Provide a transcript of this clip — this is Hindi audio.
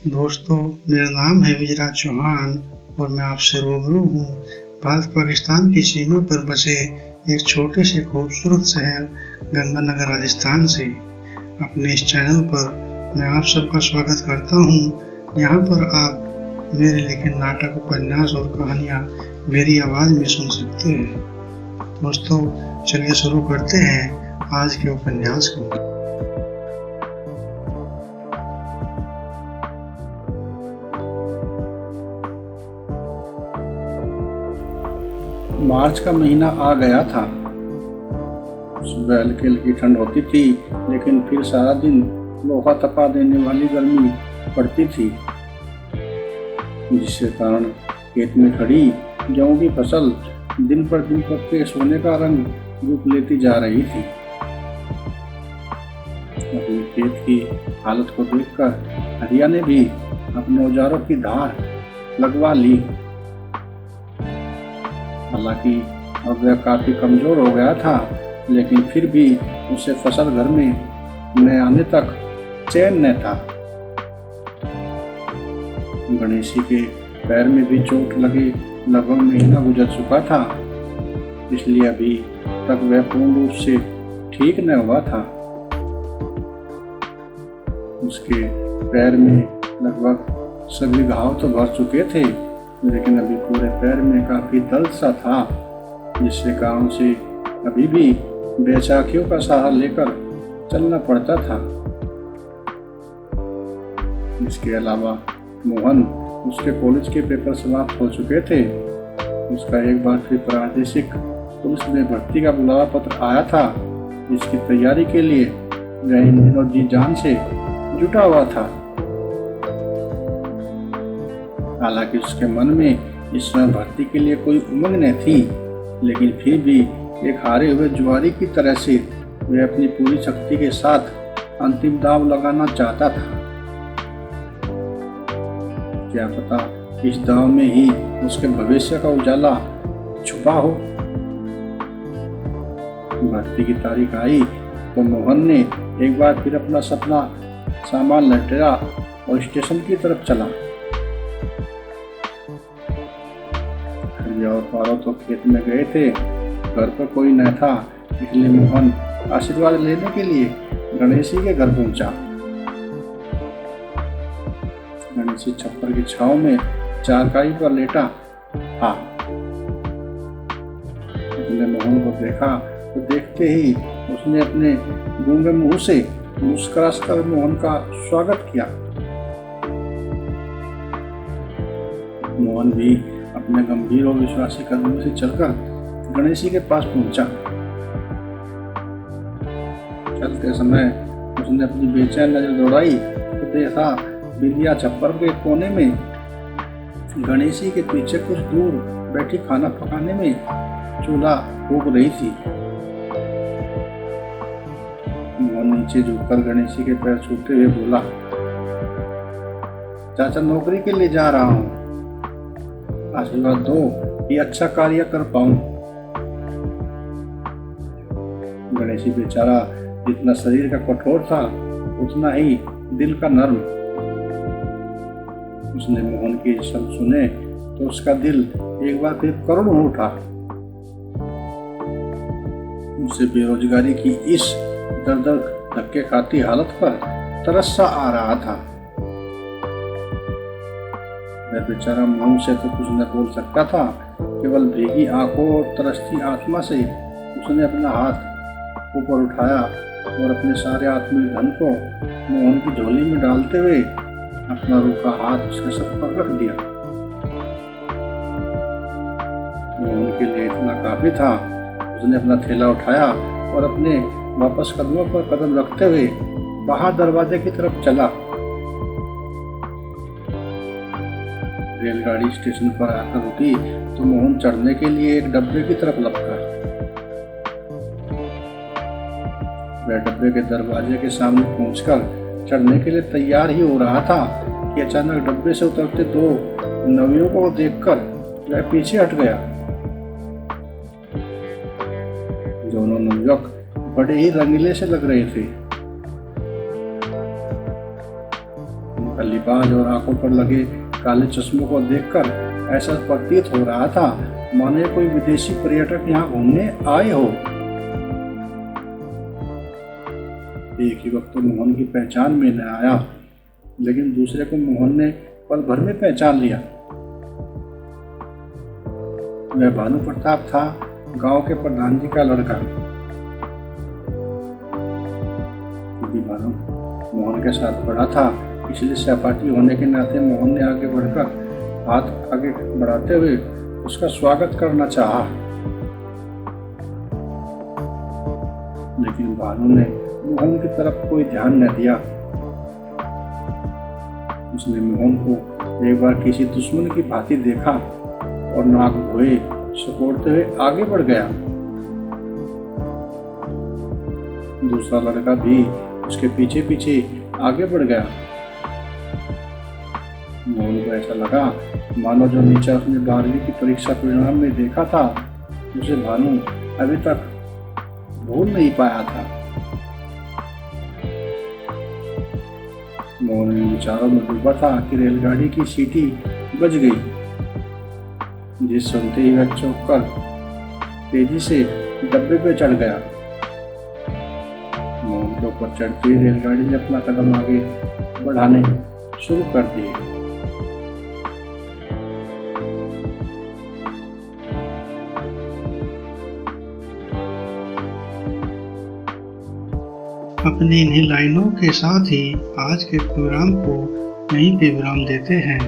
दोस्तों, मेरा नाम है विजयराज चौहान और मैं आपसे रूबरू हूँ भारत-पाकिस्तान की सीमा पर बसे एक छोटे से खूबसूरत शहर गंगानगर राजस्थान से। अपने इस चैनल पर मैं आप सबका स्वागत करता हूँ। यहाँ पर आप मेरे लिखे नाटक, उपन्यास और कहानियाँ मेरी आवाज़ में सुन सकते हैं। दोस्तों, चलिए शुरू करते हैं आज के उपन्यास को। मार्च का महीना आ गया था। सुबह हल्की हल्की ठंड होती थी, लेकिन फिर सारा दिन लोहा तपा देने वाली गर्मी पड़ती थी, जिसके कारण खेत में खड़ी गेहूं की फसल दिन पर दिन पत्ते सोने का रंग रूप लेती जा रही थी। अपने खेत की हालत को देखकर हरिया ने भी अपने औजारों की धार लगवा ली। हालांकि अब वह काफी कमजोर हो गया था, लेकिन फिर भी उसे फसल घर में न आने तक चैन न था। गणेशी के पैर में भी चोट लगे लगभग महीना गुजर चुका था, इसलिए अभी तक वह पूर्ण रूप से ठीक न हुआ था। उसके पैर में लगभग सभी घाव तो भर चुके थे, लेकिन अभी पूरे पैर में काफी दर्द सा था, जिसके कारण से अभी भी बैसाखियों का सहारा लेकर चलना पड़ता था। इसके अलावा मोहन, उसके कॉलेज के पेपर समाप्त हो चुके थे। उसका एक बार फिर प्रादेशिक पुलिस में भर्ती का बुलावा पत्र आया था, जिसकी तैयारी के लिए वह इन दिनों जी जान से जुटा हुआ था। हालांकि उसके मन में इस समय भर्ती के लिए कोई उमंग न थी, लेकिन फिर भी एक हारे हुए जुआरी की तरह से वह अपनी पूरी शक्ति के साथ अंतिम दांव लगाना चाहता था। क्या पता इस दांव में ही उसके भविष्य का उजाला छुपा हो। भर्ती की तारीख आई तो मोहन ने एक बार फिर अपना सपना सामान लटेरा और स्टेशन की तरफ चला। और पारो तो खेत में गए थे, घर पर कोई न था, इसलिए मोहन आशीर्वाद लेने के लिए गणेशी के घर पहुंचा। गणेशी छप्पर की छांव में चारपाई पर लेटा था। उसने मोहन को देखा तो देखते ही उसने अपने गूंगे मुंह से मुस्कुराकर मोहन का स्वागत किया। मोहन भी अपने गंभीर और विश्वासी कदमों से चलकर गणेशी के पास पहुंचा। चलते समय उसने अपनी बेचैन नजर दौड़ाई तो देखा बिंदिया छप्पर के कोने में गणेशी के पीछे कुछ दूर बैठी खाना पकाने में चूल्हा फूंक रही थी। मोहन नीचे झुककर गणेशी के पैर छूते हुए बोला, चाचा नौकरी के लिए जा रहा हूँ, आशीर्वाद दो कि अच्छा कार्य कर पाऊं। गणेशी बेचारा जितना शरीर का कठोर था, उतना ही दिल का नर्म। उसने मोहन के शब्द सुने तो उसका दिल एक बार फिर करुण हो उठा। उसे बेरोजगारी की इस दर धक्के खाती हालत पर तरस सा आ रहा था। वह बेचारा मुंह से तो कुछ न बोल सकता था, केवल भीगी आंखों और तरसती आत्मा से उसने अपना हाथ ऊपर उठाया और अपने सारे आत्मीय धन को मोहन की झोली में डालते हुए अपना रूखा हाथ उसके सर पर रख दिया। मोहन के लिए इतना काफी था। उसने अपना थैला उठाया और अपने वापस कदमों पर कदम रखते हुए बाहर दरवाजे की तरफ चला। रेलगाड़ी स्टेशन पर आकर रुकी तो मोहन चढ़ने के लिए एक डब्बे की तरफ लपका। वह डब्बे के दरवाजे के सामने पहुंचकर चढ़ने के लिए तैयार ही हो रहा था कि अचानक डब्बे से उतरते दो नवयुवकों को देखकर वह पीछे हट गया। दोनों नवयुवक बड़े ही रंगीले से लग रहे थे। लिबाज और आंखों पर लगे काले चश्मों को देखकर ऐसा प्रतीत हो रहा था मानो ये कोई विदेशी पर्यटक यहाँ घूमने आए हो। एक युवक तो मोहन की पहचान में न आया, लेकिन दूसरे को मोहन ने पल भर में पहचान लिया। वह भानु प्रताप था, गांव के प्रधान जी का लड़का। क्योंकि भानु मोहन के साथ बड़ा था, इसलिए सहपाठी होने के नाते मोहन ने आगे बढ़कर हाथ आगे बढ़ाते हुए उसका स्वागत करना चाहा, लेकिन भानु ने मोहन की तरफ कोई ध्यान न दिया। उसने मोहन को एक बार किसी दुश्मन की भांति देखा और नाक धोए सिकोड़ते हुए आगे बढ़ गया। दूसरा लड़का भी उसके पीछे पीछे आगे बढ़ गया। मोहन को ऐसा लगा मानो जो नीचा उसने 12वीं की परीक्षा परिणाम में देखा था उसे भानु अभी तक भूल नहीं पाया था। मोहन इन विचारों में डूबा था कि रेलगाड़ी की सीटी बज गई, जिस सुनते ही वह चौंक कर तेजी से डब्बे पे चढ़ गया। मोहन के ऊपर चढ़ते ही रेलगाड़ी ने अपना कदम आगे बढ़ाने शुरू कर दिए। अपनी इन्हीं लाइनों के साथ ही आज के प्रोग्राम को यहीं पे विराम देते हैं।